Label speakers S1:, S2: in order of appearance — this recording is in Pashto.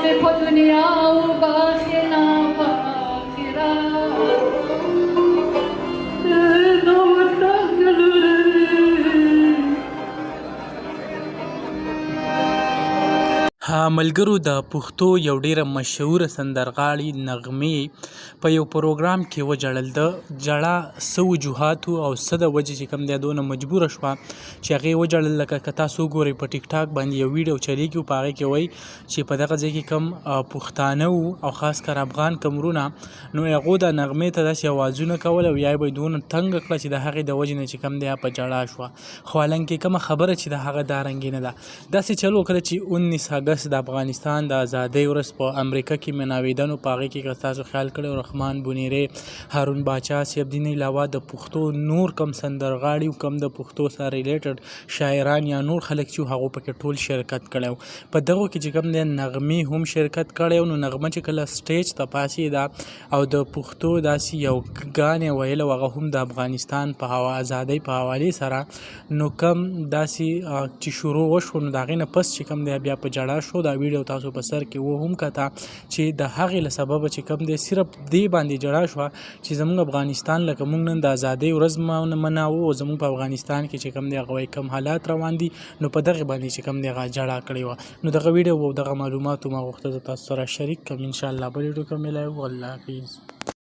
S1: مې په دنیا وباخېنا په آخرت دا وطن
S2: ملګرو د پښتو یو ډیره مشهوره سندرغاړي نغمې په یو پروګرام کې وجړل. د جړه څه وجوهات او څه د وجې چې کوم دی دونه مجبوره شوه چې هغې وجړل. لکه که تاسو وګورئ په ټیک ټاک باندې یو ویډیو چلیږي په هغې کې وایي چې په دغه ځای کې کوم پښتانه وو او خاص کر افغان کمرونه نو هغو د نغمې ته داسې اوازونه کول او یا به یې دونه تنګه کړه چې د هغې د وجې نه چې کوم دی په جړا شوه. خو حالانکې کومه خبره چې د هغه دارنګې نه ده. داسې چل وکړه چې 19 اګست د افغانستان د ازادۍ ورځ په امریکا کې مناویدنو په هغې کې که تاسو خیال کړی رحمان بونیری، هارون باچا صاحب دین علاوه د پښتو نور کم سندرغاړي کم د پښتو سره ریلیټډ شاعران یا نور خلک چې هغو پکې ټول شرکت کړی و. په دغو کې چې کوم دی نغمې هم شرکت کړی و. نو نغمه چې کله سټیج ته پاسېده او د پښتو داسې یو ګانې ویل او هغه هم د افغانستان په ازادۍ په حوالې سره نو کم داسې چې شروع وشو نو د هغې نه پس چې کوم دی بیا په جړا شو. دا ویډیو تاسو په سر کې و هم کته چې د هغې له سببه چې کوم دی صرف دې باندې جړا شوه چې زموږ افغانستان لکه موږ نن د ازادۍ ورځ مناوو او زموږ په افغانستان کې چې کوم دی هغه وایي کم حالات روان دي نو په دغې باندې چې کوم دی هغه جړا کړې وه. نو دغه ویډیو او دغه معلوماتو ما غوښتل تاسو سره شریک کړم. انشاءالله بل ویډیو کې ملایو. الله حافظ.